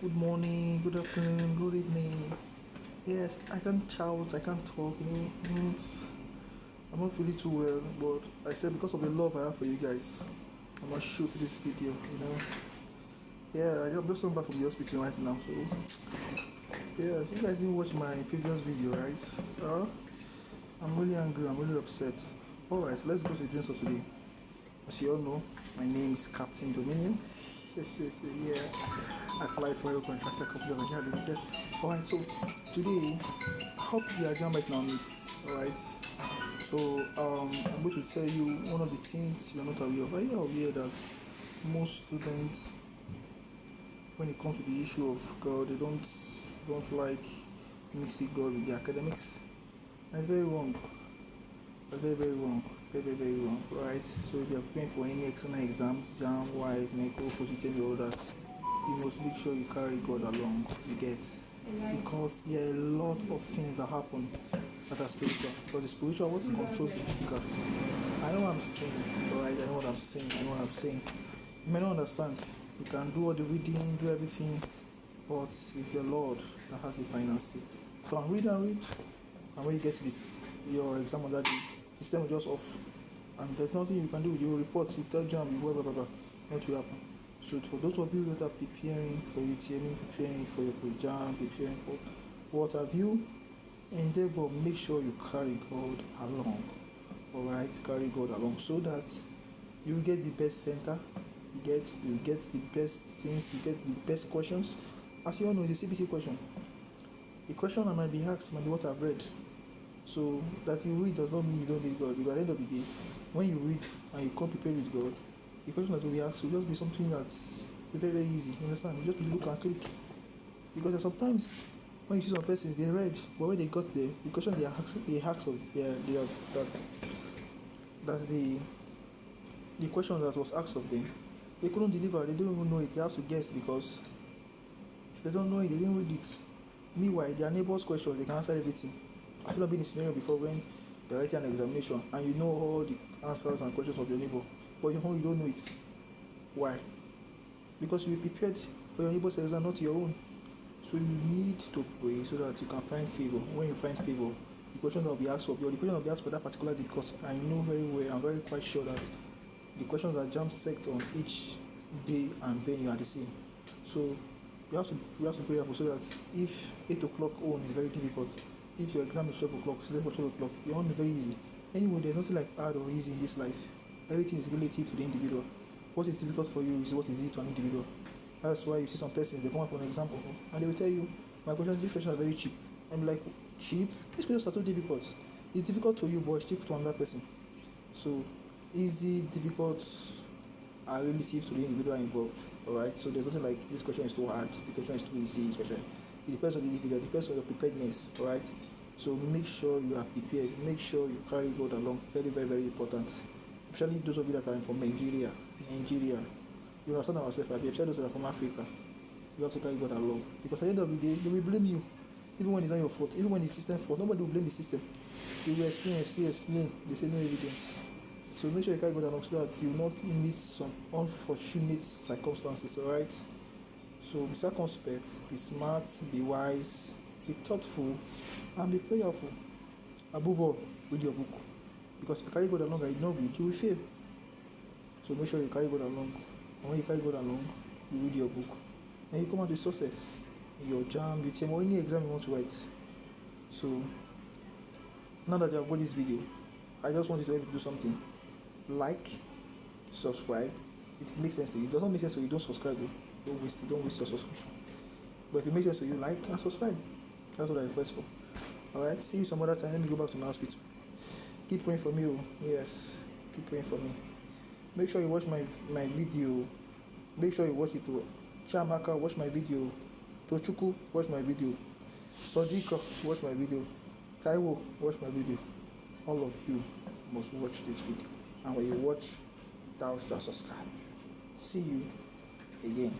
Good morning, good afternoon, good evening. Yes, I can't shout, I can't talk, I'm not feeling too well, but I said because of the love I have for you guys, I'm gonna shoot this video. Yeah, I'm just coming back from the hospital right now, so yes, you guys didn't watch my previous video, right? I'm really angry, I'm really upset. Alright, so let's go to the business of today. As you all know, my name is Captain Dominion. Yeah, I fly for a contractor company of Nigeria Limited. Alright, so today, I hope the agenda is now missed. Alright, so I'm going to tell you one of the things you're not aware of. Are you aware that most students, when it comes to the issue of God, they don't like mixing God with the academics? That's very wrong. That's very wrong. Very wrong. Right? So if you're preparing for any external exams, JAM, WAEC, NECO, POSIT, any others, you must make sure you carry God along. You get, because there are a lot of things that happen that are spiritual. Because the spiritual what controls the physical. I know what I'm saying, alright? I know what I'm saying. You may not understand. You can do all the reading, do everything, but it's the Lord that has the final say. So I'm read, and when you get to this your exam on that day, the system will just off, and there's nothing you can do. You report, you tell jam, you blah blah blah. What will happen? So for those of you that are preparing for UTME, preparing for your pre-jam, preparing for what have you, endeavor, make sure you carry God along. Alright, carry God along so that you get the best center, you get the best things, you get the best questions. As you all know, it's a CBC question. The question I might be asked might be what I've read. So that you read does not mean you don't need God. Because at the end of the day, when you read and you come prepared with God, the question that will be asked will just be something that's very easy. You understand? You just be look and click. Because sometimes when you see some persons they read, but when they got there, the question they asked of that's the question that was asked of them, they couldn't deliver. They don't even know it. They have to guess because they don't know it. They didn't read it. Meanwhile, their neighbors' questions they can answer everything. I've not been in a scenario before when you're writing an examination and you know all the answers and questions of your neighbor, but you don't know it. Why? Because you prepared for your neighbor's exam, not your own. So you need to pray so that you can find favor. When you find favor, the question that will be asked of you, or the question that will be asked for that particular day, because I know very well, I'm very quite sure that the questions are jam set on each day and venue are the same. So you have to pray so that if 8 o'clock on is very difficult, if your exam is 12 o'clock, select for 12 o'clock, your own is very easy. Anyway, there's nothing like hard or easy in this life. Everything is relative to the individual. What is difficult for you is what is easy to an individual. That's why you see some persons, they come up for an example and they will tell you, these questions are very cheap. I'm like, cheap? These questions are too difficult. It's difficult to you, but it's cheap to another person. So, easy, difficult are relative to the individual involved. Alright, so there's nothing like this question is too hard, the question is too easy, it depends on the individual, it depends on your preparedness. Alright, so make sure you are prepared, make sure you carry God along. Very important, especially those of you that are from Nigeria. You understand ourselves, especially those that are from Africa. You have to carry God along, because at the end of the day they will blame you, even when it's not your fault, even when it's system fault. Nobody will blame the system. You will explain, they say no evidence. So make sure you carry God along so that you will not meet some unfortunate circumstances. Alright, so be circumspect, be smart, be wise, be thoughtful, and be prayerful. Above all, read your book, because if you carry God along and you don't read, you will fail. So make sure you carry God along, and when you carry God along, you read your book, and you come out with success in your jam, UTM, or any exam you want to write. So now that you have watched this video, I just want you to be able to do something. Like, subscribe if it makes sense to you. If it doesn't make sense to you, don't subscribe. Don't waste your subscription. But if it makes sense to you, like and subscribe. That's what I request for. Alright, see you some other time. Let me go back to my hospital. Keep praying for me. Yes, keep praying for me. Make sure you watch my video. Make sure you watch it too. Chamaka, watch my video. Tochuku, watch my video. Sojika, watch my video. Taiwo, watch my video. All of you must watch this video. And when you watch, thou shalt subscribe. See you again.